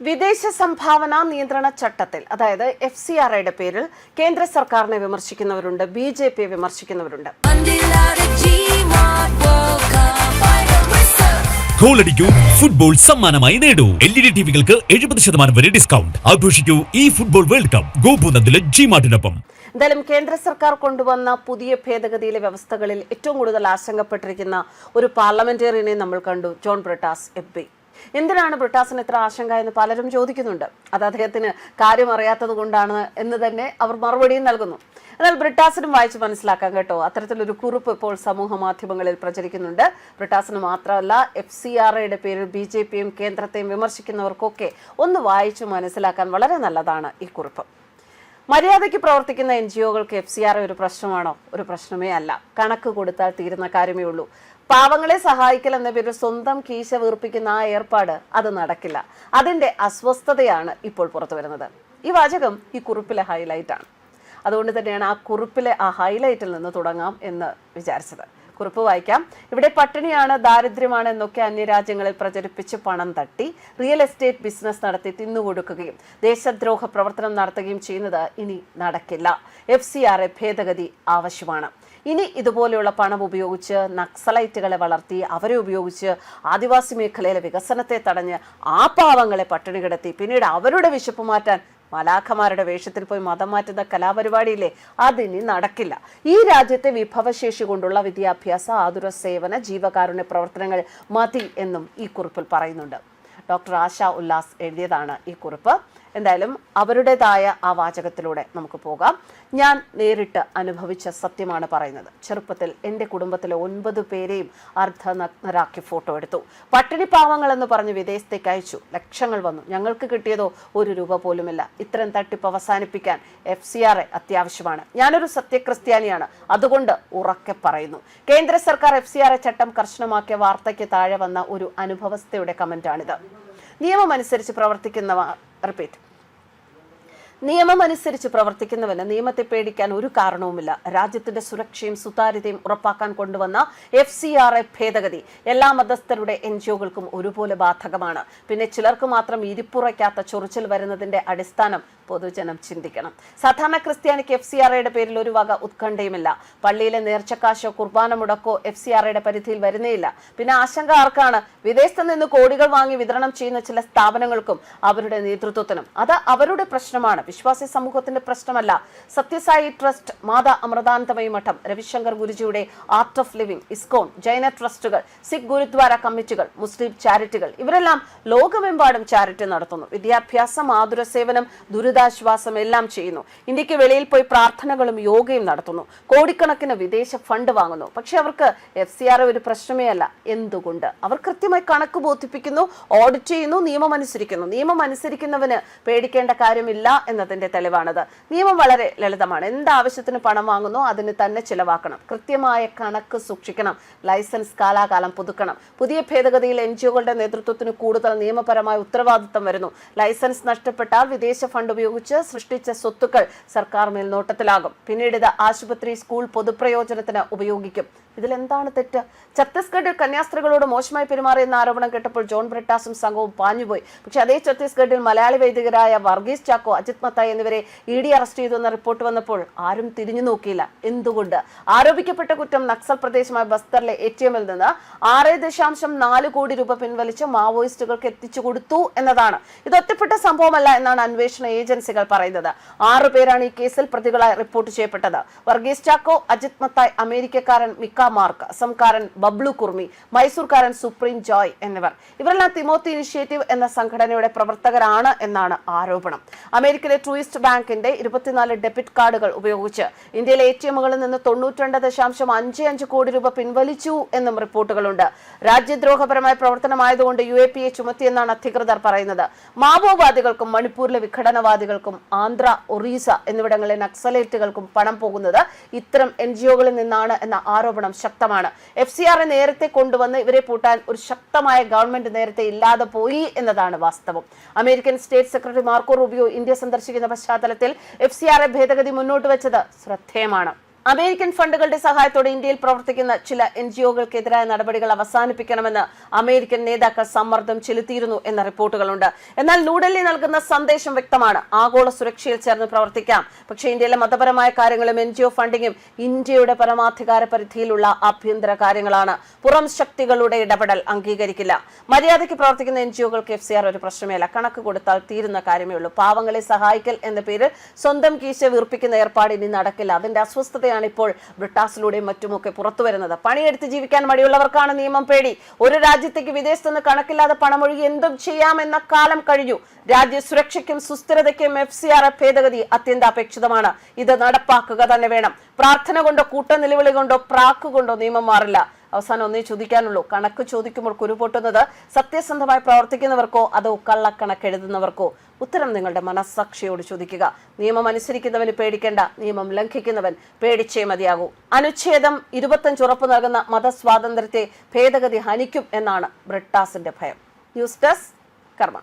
വിദേശ സംഭാവന നിയന്ത്രണ ചട്ടത്തിൽ അതായത് FCRA പേരിൽ കേന്ദ്ര സർക്കാരിനെ വിമർശിക്കുന്നവരുണ്ട്, BJP വിമർശിക്കുന്നവരുണ്ട്. ഗോളടിക്കൂ, ഫുട്ബോൾ സമ്മാനമായി നേടൂ. LED ടിവികൾക്ക് 70% വരെ ഡിസ്കൗണ്ട്. ആഘോഷിക്കൂ ഈ ഫുട്ബോൾ വേൾഡ് കപ്പ് ഗോപുനന്ദിലെ ജിമാർട്ടിനൊപ്പം. എന്തായാലും കേന്ദ്ര സർക്കാർ കൊണ്ടുവന്ന പുതിയ ഭേദഗതിയിലെ വ്യവസ്ഥകളിൽ ഏറ്റവും കൂടുതൽ ആശങ്കപ്പെട്ടിരിക്കുന്ന ഒരു പാർലമെന്റേറിയനെ നമ്മൾ കണ്ടു, ജോൺ ബ്രിട്ടാസ് MP. എന്തിനാണ് ബ്രിട്ടാസിന് ഇത്ര ആശങ്ക എന്ന് പലരും ചോദിക്കുന്നുണ്ട്. അത് അദ്ദേഹത്തിന് കാര്യം അറിയാത്തത് കൊണ്ടാണ് എന്ന് തന്നെ അവർ മറുപടിയും നൽകുന്നു. എന്നാൽ ബ്രിട്ടാസിനും വായിച്ച് മനസ്സിലാക്കാം കേട്ടോ. അത്തരത്തിലൊരു കുറിപ്പ് ഇപ്പോൾ സമൂഹ മാധ്യമങ്ങളിൽ പ്രചരിക്കുന്നുണ്ട്. ബ്രിട്ടാസിന് മാത്രമല്ല, FCRA പേരിൽ BJPയും കേന്ദ്രത്തെയും വിമർശിക്കുന്നവർക്കൊക്കെ ഒന്ന് വായിച്ചു മനസ്സിലാക്കാൻ വളരെ നല്ലതാണ് ഈ കുറിപ്പ്. മര്യാദയ്ക്ക് പ്രവർത്തിക്കുന്ന NGOകൾക്ക് FCRA ഒരു പ്രശ്നമാണോ? ഒരു പ്രശ്നമേ അല്ല. കണക്ക് കൊടുത്താൽ തീരുന്ന കാര്യമേ ഉള്ളൂ. പാവങ്ങളെ സഹായിക്കൽ എന്ന പേരിൽ സ്വന്തം കീശ വീർപ്പിക്കുന്ന ആ ഏർപ്പാട് അത് നടക്കില്ല. അതിന്റെ അസ്വസ്ഥതയാണ് ഇപ്പോൾ പുറത്തു വരുന്നത്. ഈ വാചകം ഈ കുറിപ്പിലെ ഹൈലൈറ്റ് ആണ്. അതുകൊണ്ട് തന്നെയാണ് ആ കുറിപ്പിലെ ആ ഹൈലൈറ്റിൽ നിന്ന് തുടങ്ങാം എന്ന് വിചാരിച്ചത്. കുറിപ്പ് വായിക്കാം. ഇവിടെ പട്ടിണിയാണ്, ദാരിദ്ര്യമാണ് എന്നൊക്കെ അന്യരാജ്യങ്ങളിൽ പ്രചരിപ്പിച്ച് പണം തട്ടി റിയൽ എസ്റ്റേറ്റ് ബിസിനസ് നടത്തി തിന്നുകൊടുക്കുകയും ദേശദ്രോഹ പ്രവർത്തനം നടത്തുകയും ചെയ്യുന്നത് ഇനി നടക്കില്ല. FCRA ഭേദഗതി ആവശ്യമാണ്. ഇനി ഇതുപോലെയുള്ള പണം ഉപയോഗിച്ച് നക്സലൈറ്റുകളെ വളർത്തി അവരെ ഉപയോഗിച്ച് ആദിവാസി മേഖലയിലെ വികസനത്തെ തടഞ്ഞ് ആ പാവങ്ങളെ പട്ടിണി കിടത്തി പിന്നീട് അവരുടെ വിശപ്പ് മാറ്റാൻ മലാഖമാരുടെ വേഷത്തിൽ പോയി മതം മാറ്റുന്ന കലാപരിപാടിയില്ലേ, അതിനി നടക്കില്ല. ഈ രാജ്യത്തെ വിഭവശേഷി കൊണ്ടുള്ള വിദ്യാഭ്യാസ, ആതുര സേവന, ജീവകാരുണ്യ പ്രവർത്തനങ്ങൾ മതി എന്നും ഈ കുറിപ്പിൽ പറയുന്നുണ്ട്. ഡോക്ടർ ആശ ഉല്ലാസ് എഴുതിയതാണ് ഈ കുറിപ്പ്. എന്തായാലും അവരുടേതായ ആ വാചകത്തിലൂടെ നമുക്ക് പോകാം. ഞാൻ നേരിട്ട് അനുഭവിച്ച സത്യമാണ് പറയുന്നത്. ചെറുപ്പത്തിൽ എൻ്റെ കുടുംബത്തിലെ 9 പേരെയും അർദ്ധനഗ്നരാക്കി ഫോട്ടോ എടുത്തു. പട്ടിണി പാവങ്ങൾ എന്ന് പറഞ്ഞ് വിദേശത്തേക്ക് അയച്ചു. ലക്ഷങ്ങൾ വന്നു. ഞങ്ങൾക്ക് കിട്ടിയതോ 1 രൂപ പോലുമില്ല. ഇത്തരം തട്ടിപ്പ് അവസാനിപ്പിക്കാൻ FCRA അത്യാവശ്യമാണ്. ഞാനൊരു സത്യക്രിസ്ത്യാനിയാണ്, അതുകൊണ്ട് ഉറക്കെ പറയുന്നു. കേന്ദ്ര സർക്കാർ FCRA ചട്ടം കർശനമാക്കിയ വാർത്തയ്ക്ക് താഴെ വന്ന ഒരു അനുഭവസ്ഥയുടെ കമന്റാണിത്. നിയമമനുസരിച്ച് പ്രവർത്തിക്കുന്നവന് നിയമത്തെ പേടിക്കാൻ ഒരു കാരണവുമില്ല. രാജ്യത്തിന്റെ സുരക്ഷയും സുതാര്യതയും ഉറപ്പാക്കാൻ കൊണ്ടുവന്ന FCRA ഭേദഗതി എല്ലാ മതസ്ഥരുടെ NGOകൾക്കും ഒരുപോലെ ബാധകമാണ്. പിന്നെ ചിലർക്ക് മാത്രം ഇരിപ്പുറയ്ക്കാത്ത ചൊറിച്ചിൽ വരുന്നതിന്റെ അടിസ്ഥാനം പൊതുജനം ചിന്തിക്കണം. സാധാരണ ക്രിസ്ത്യാനിക്ക് FCRA പേരിൽ ഒരു വക ഉത്കണ്ഠയുമില്ല. പള്ളിയിലെ നേർച്ചക്കാശോ കുർബാന മുടക്കോ FCRA പരിധിയിൽ വരുന്നേയില്ല. പിന്നെ ആശങ്ക ആർക്കാണ്? വിദേശത്ത് നിന്ന് കോടികൾ വാങ്ങി വിതരണം ചെയ്യുന്ന ചില സ്ഥാപനങ്ങൾക്കും അവരുടെ നേതൃത്വത്തിനും. അത് അവരുടെ പ്രശ്നമാണ്, വിശ്വാസി സമൂഹത്തിന്റെ പ്രശ്നമല്ല. സത്യസായി ട്രസ്റ്റ്, മാതാ അമൃതാനന്ദമയി മഠം, രവിശങ്കർ ഗുരുജിയുടെ ആർട്ട് ഓഫ് ലിവിംഗ്, ഇസ്കോൺ, ജൈന ട്രസ്റ്റുകൾ, സിഖ് ഗുരുദ്വാര കമ്മിറ്റികൾ, മുസ്ലിം ചാരിറ്റികൾ, ഇവരെല്ലാം ലോകമെമ്പാടും ചാരിറ്റി നടത്തുന്നു. വിദ്യാഭ്യാസം, ആതുര സേവനം, ദുരിതാശ്വാസം എല്ലാം ചെയ്യുന്നു. ഇന്ത്യക്ക് വെളിയിൽ പോയി പ്രാർത്ഥനകളും യോഗയും നടത്തുന്നു. കോടിക്കണക്കിന് വിദേശ ഫണ്ട് വാങ്ങുന്നു. പക്ഷെ അവർക്ക് FCRA ഒരു പ്രശ്നമേ അല്ല. എന്തുകൊണ്ട്? അവർ കൃത്യമായി കണക്ക് ബോധിപ്പിക്കുന്നു, ഓഡിറ്റ് ചെയ്യുന്നു, നിയമം അനുസരിക്കുന്നു. നിയമം അനുസരിക്കുന്നവന് പേടിക്കേണ്ട കാര്യമില്ല എന്നതിന്റെ തെളിവാണത്. നിയമം വളരെ ലളിതമാണ്. എന്താവശ്യത്തിന് പണം വാങ്ങുന്നോ അതിന് തന്നെ ചിലവാക്കണം. കൃത്യമായ കണക്ക് സൂക്ഷിക്കണം. ലൈസൻസ് കാലാകാലം പുതുക്കണം. പുതിയ ഭേദഗതിയിൽ NGOകളുടെ നേതൃത്വത്തിന് കൂടുതൽ നിയമപരമായ ഉത്തരവാദിത്തം വരുന്നു. ലൈസൻസ് നഷ്ടപ്പെട്ടാൽ വിദേശ ഫണ്ട് ഉപയോഗിച്ച് സൃഷ്ടിച്ച സ്വത്തുക്കൾ സർക്കാർ മേൽനോട്ടത്തിലാകും. പിന്നീട് ഇത് ആശുപത്രി, സ്കൂൾ, പൊതുപ്രയോജനത്തിന് ഉപയോഗിക്കും. ഇതിലെന്താണ് തെറ്റ്? ഛത്തീസ്ഗഡിൽ കന്യാസ്ത്രീകളോട് മോശമായി പെരുമാറിയെന്ന ആരോപണം കേട്ടപ്പോൾ ജോൺ ബ്രിട്ടാസും സംഘവും പാഞ്ഞുപോയി. പക്ഷെ അതേ ഛത്തീസ്ഗഡിൽ മലയാളി വൈദികരായ വർഗീസ് ചാക്കോ, അജിത് മത്തായി എന്നിവരെ ED അറസ്റ്റ് ചെയ്തുവെന്ന റിപ്പോർട്ട് വന്നപ്പോൾ ആരും തിരിഞ്ഞു നോക്കിയില്ല. എന്തുകൊണ്ട്? ആരോപിക്കപ്പെട്ട കുറ്റം നക്സൽ പ്രദേശമായ ബസ്തറിലെ ATMൽ നിന്ന് 6.4 കോടി രൂപ പിൻവലിച്ച് മാവോയിസ്റ്റുകൾക്ക് എത്തിച്ചു കൊടുത്തു എന്നതാണ്. ഇത് ഒറ്റപ്പെട്ട സംഭവമല്ല എന്നാണ് അന്വേഷണ ഏജൻസികൾ പറയുന്നത്. 6 പേരാണ് ഈ കേസിൽ പ്രതികളായി റിപ്പോർട്ട് ചെയ്യപ്പെട്ടത്. വർഗീസ് ചാക്കോ, അജിത് മത്തായ്, അമേരിക്കക്കാരൻ മിക്ക മാർക്ക്, അസംകാരൻ ബബ്ലു കുർമി, മൈസൂർക്കാരൻ സുപ്രീം ജോയ് എന്നിവർ. ഇവരെല്ലാം തിമോത്തി ഇനിഷ്യേറ്റീവ് എന്ന സംഘടനയുടെ പ്രവർത്തകരാണ് എന്നാണ് ആരോപണം. അമേരിക്കയിലെ ട്രൂയിസ്റ്റ് ബാങ്കിന്റെ 24 ഡെബിറ്റ് കാർഡുകൾ ഉപയോഗിച്ച് ഇന്ത്യയിലെ ATMകളിൽ നിന്ന് 92.55 കോടി രൂപ പിൻവലിച്ചു എന്നും റിപ്പോർട്ടുകളുണ്ട്. രാജ്യദ്രോഹപരമായ പ്രവർത്തനമായതുകൊണ്ട് UAPA ചുമത്തിയെന്നാണ് അധികൃതർ പറയുന്നത്. മാവോവാദികൾക്കും മണിപ്പൂരിലെ വിഘടനവാദികൾക്കും ആന്ധ്ര, ഒറീസ എന്നിവിടങ്ങളിലെ നക്സലേറ്റുകൾക്കും പണം പോകുന്നത് ഇത്തരം NGOകളിൽ നിന്നാണ് എന്ന ആരോപണം ശക്തമാണ്. FCRA നേരത്തെ കൊണ്ടുവന്ന് ഇവരെ പൂട്ടാൻ ഒരു ശക്തമായ ഗവൺമെന്റ് നേരത്തെ ഇല്ലാതെ പോയി എന്നതാണ് വാസ്തവം. American state secretary Marco Rubio India സന്ദർശിക്കുന്ന പശ്ചാത്തലത്തിൽ FCRA ഭേദഗതി മുന്നോട്ട് വെച്ചത് ശ്രദ്ധേയമാണ്. അമേരിക്കൻ ഫണ്ടുകളുടെ സഹായത്തോടെ ഇന്ത്യയിൽ പ്രവർത്തിക്കുന്ന ചില NGO-കൾക്കെതിരായ നടപടികൾ അവസാനിപ്പിക്കണമെന്ന് അമേരിക്കൻ നേതാക്കൾ സമ്മർദ്ദം ചെലുത്തിയിരുന്നു എന്ന റിപ്പോർട്ടുകളുണ്ട്. എന്നാൽ ന്യൂഡൽഹി നൽകുന്ന സന്ദേശം വ്യക്തമാണ്. ആഗോള സുരക്ഷയിൽ ചേർന്ന് പ്രവർത്തിക്കാം, പക്ഷേ ഇന്ത്യയിലെ മതപരമായ കാര്യങ്ങളും NGO ഫണ്ടിങ്ങും ഇന്ത്യയുടെ പരമാധികാര പരിധിയിലുള്ള ആഭ്യന്തര കാര്യങ്ങളാണ്. പുറം ശക്തികളുടെ ഇടപെടൽ അംഗീകരിക്കില്ല. മര്യാദയ്ക്ക് പ്രവർത്തിക്കുന്ന NGO-കൾക്ക് FCR ഒരു പ്രശ്നമേല. കണക്ക് കൊടുത്താൽ തീരുന്ന കാര്യമേ ഉള്ളൂ. പാവങ്ങളെ സഹായിക്കൽ എന്ന പേരിൽ സ്വന്തം കീശ വീർപ്പിക്കുന്ന ഏർപ്പാട് ഇനി നടക്കില്ല. അതിന്റെ അസ്വസ്ഥതയാണ് ഇപ്പോൾ ബ്രിട്ടാസിലൂടെയും മറ്റുമൊക്കെ പുറത്തുവരുന്നത്. പണിയെടുത്ത് ജീവിക്കാൻ മടിയുള്ളവർക്കാണ് നിയമം പേടി. ഒരു രാജ്യത്തേക്ക് വിദേശത്തുനിന്ന് കണക്കില്ലാതെ പണമൊഴുകി എന്തും ചെയ്യാമെന്ന കാലം കഴിഞ്ഞു. രാജ്യ സുരക്ഷയ്ക്കും സുസ്ഥിരതയ്ക്കും FCR ഭേദഗതി അത്യന്താപേക്ഷിതമാണ്. ഇത് നടപ്പാക്കുക തന്നെ വേണം. പ്രാർത്ഥന കൊണ്ടോ കൂട്ടനിലവിളി കൊണ്ടോ പ്രാക്കുകൊണ്ടോ നിയമം മാറില്ല. അവസാനം ഒന്നേ ചോദിക്കാനുള്ളൂ. കണക്ക് ചോദിക്കുമ്പോൾ കുരുപൊട്ടുന്നത് സത്യസന്ധമായി പ്രവർത്തിക്കുന്നവർക്കോ അതോ കള്ളക്കണക്ക് എഴുതുന്നവർക്കോ? ഉത്തരം നിങ്ങളുടെ മനസ്സാക്ഷിയോട് ചോദിക്കുക. നിയമം അനുസരിക്കുന്നവന് പേടിക്കേണ്ട, നിയമം ലംഘിക്കുന്നവൻ പേടിച്ചേ മതിയാകൂ. അനുച്ഛേദം 25 ഉറപ്പു നൽകുന്ന മതസ്വാതന്ത്ര്യത്തെ ഭേദഗതി ഹനിക്കും എന്നാണ് ബ്രിട്ടാസിന്റെ ഭയം. ന്യൂസ് ഡെസ്ക് കർമ്മ.